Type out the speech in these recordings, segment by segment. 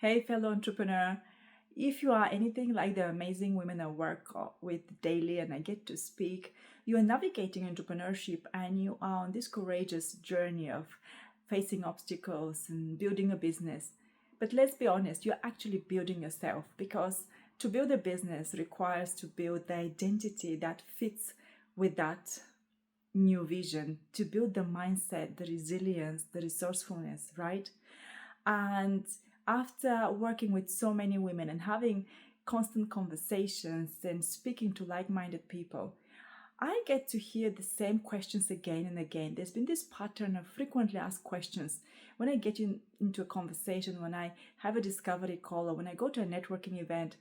Hey, fellow entrepreneur. If you are anything like the amazing women I work with daily and I get to speak, you are navigating entrepreneurship and you are on this courageous journey of facing obstacles and building a business. But let's be honest, you're actually building yourself because to build a business requires to build the identity that fits with that new vision, to build the mindset, the resilience, the resourcefulness, right? And after working with so many women and having constant conversations and speaking to like minded people, I get to hear the same questions again and again. There's been this pattern of frequently asked questions. When I get into a conversation, when I have a discovery call, or when I go to a networking event,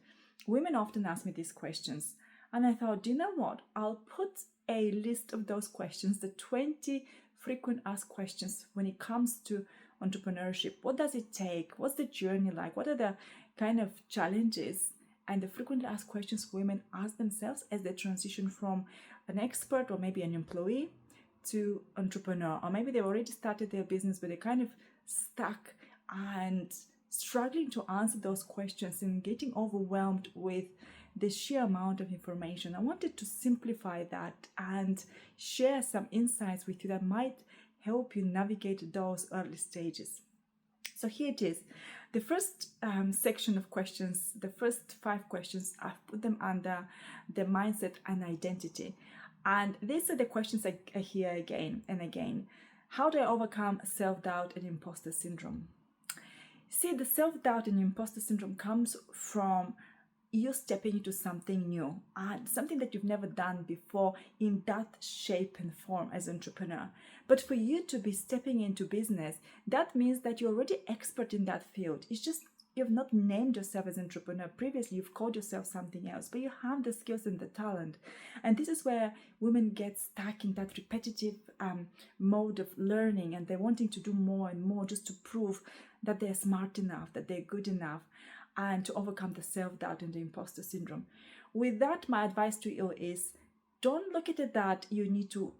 women often ask me these questions. And I thought, do you know what? I'll put a list of those questions, the 20 frequent asked questions when it comes to entrepreneurship. What does it take? What's the journey like? What are the kind of challenges and the frequently asked questions women ask themselves as they transition from an expert or maybe an employee to entrepreneur, or maybe they've already started their business but they're kind of stuck and struggling to answer those questions and getting overwhelmed with the sheer amount of information. I wanted to simplify that and share some insights with you that might help you navigate those early stages. So here it is. The first section of questions, the first 5 questions, I've put them under the mindset and identity. And these are the questions I hear again and again. How do I overcome self-doubt and imposter syndrome? See, the self-doubt and imposter syndrome comes from you stepping into something new and something that you've never done before in that shape and form as an entrepreneur. But for you to be stepping into business, that means that you're already expert in that field. It's just you've not named yourself as an entrepreneur. Previously, you've called yourself something else, but you have the skills and the talent. And this is where women get stuck in that repetitive mode of learning, and they're wanting to do more and more just to prove that they're smart enough, that they're good enough, and to overcome the self-doubt and the imposter syndrome. With that, my advice to you is don't look at it that you need to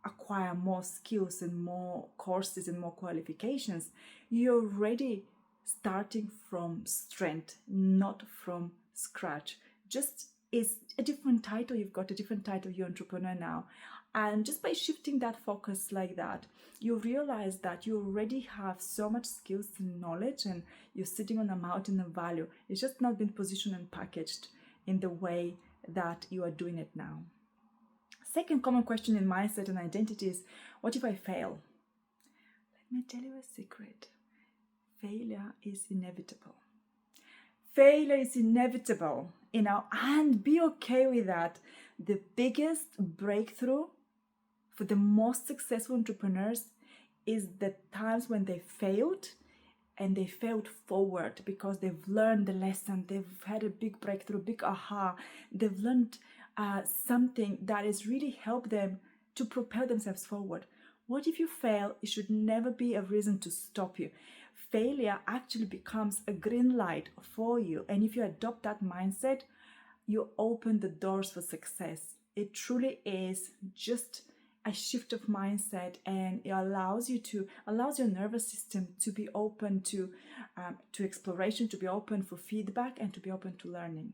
acquire more skills and more courses and more qualifications. You're already starting from strength, not from scratch. Just is a different title. You've got a different title. You're entrepreneur now. And just by shifting that focus like that, you realize that you already have so much skills and knowledge and you're sitting on a mountain of value. It's just not been positioned and packaged in the way that you are doing it now. Second common question in mindset and identity is, what if I fail? Let me tell you a secret. Failure is inevitable. Failure is inevitable, and be okay with that. The biggest breakthrough for the most successful entrepreneurs is the times when they failed and they failed forward because they've learned the lesson, they've had a big breakthrough, big aha, they've learned something that has really helped them to propel themselves forward. What if you fail? It should never be a reason to stop you. Failure actually becomes a green light for you. And if you adopt that mindset, you open the doors for success. It truly is just a shift of mindset, and it allows your nervous system to be open to exploration, to be open for feedback, and to be open to learning.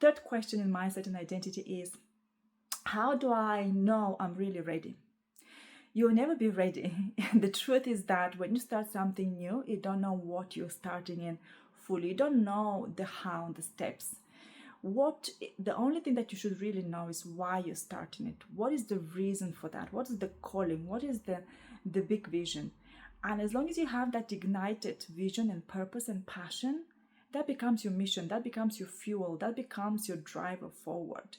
Third question in mindset and identity is, how do I know I'm really ready? You'll never be ready. The truth is that when you start something new, you don't know what you're starting in fully. You don't know the how, the steps. The only thing that you should really know is why you're starting it. What is the reason for that? What is the calling? What is the big vision? And as long as you have that ignited vision and purpose and passion, that becomes your mission, that becomes your fuel, that becomes your driver forward.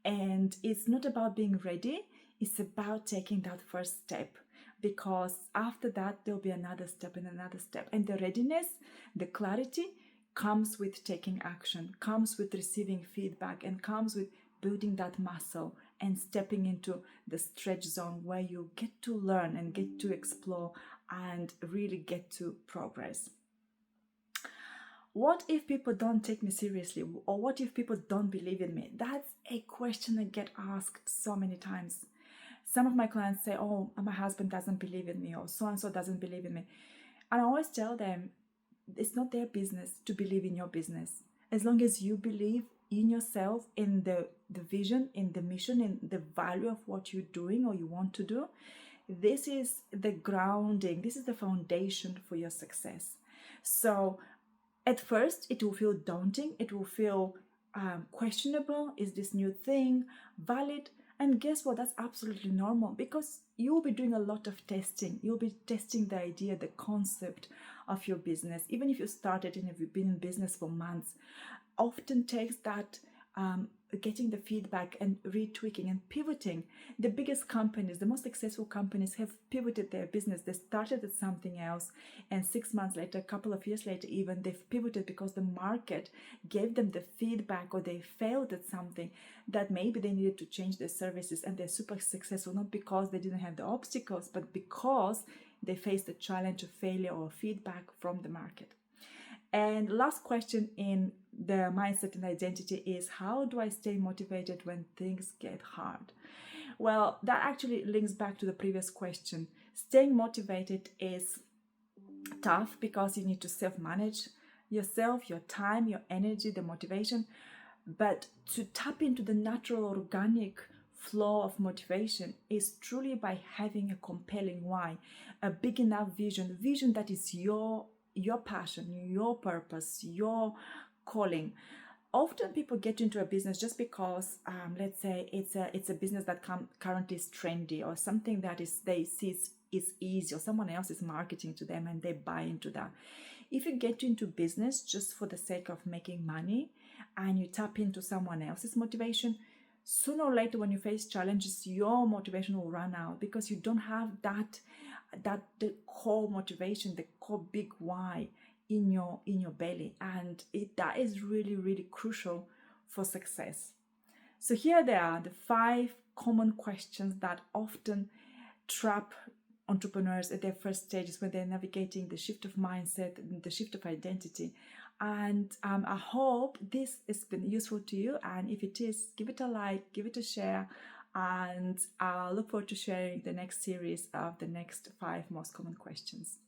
And it's not about being ready, it's about taking that first step, because after that there'll be another step and another step. And the readiness, the clarity comes with taking action, comes with receiving feedback, and comes with building that muscle and stepping into the stretch zone where you get to learn and get to explore and really get to progress. What if people don't take me seriously? Or what if people don't believe in me? That's a question I get asked so many times. Some of my clients say, oh, my husband doesn't believe in me, or so-and-so doesn't believe in me. And I always tell them, it's not their business to believe in your business. As long as you believe in yourself, in the vision, in the mission, in the value of what you're doing or you want to do, this is the grounding, this is the foundation for your success. So at first, it will feel daunting, it will feel questionable. Is this new thing valid? And guess what? That's absolutely normal, because you'll be doing a lot of testing. You'll be testing the idea, the concept of your business. Even if you started and if you've been in business for months, often takes that getting the feedback and retweaking and pivoting. The biggest companies, the most successful companies, have pivoted their business. They started at something else, and 6 months later, a couple of years later even, they've pivoted because the market gave them the feedback, or they failed at something that maybe they needed to change their services, and they're super successful, not because they didn't have the obstacles, but because they faced the challenge of failure or feedback from the market. And last question in the mindset and identity is, how do I stay motivated when things get hard? Well, that actually links back to the previous question. Staying motivated is tough because you need to self-manage yourself, your time, your energy, the motivation. But to tap into the natural, organic flow of motivation is truly by having a compelling why, a big enough vision that is your passion, your purpose, your calling. Often people get into a business just because, let's say, it's a business that currently is trendy, or something that they see is easy, or someone else is marketing to them and they buy into that. If you get into business just for the sake of making money and you tap into someone else's motivation, sooner or later when you face challenges, your motivation will run out, because you don't have the core motivation, the core big why in your belly, and that is really, really crucial for success. So here they are, the 5 common questions that often trap entrepreneurs at their first stages when they're navigating the shift of mindset and the shift of identity. And I hope this has been useful to you, and if it is, give it a like, give it a share, and I'll look forward to sharing the next series of the next 5 most common questions.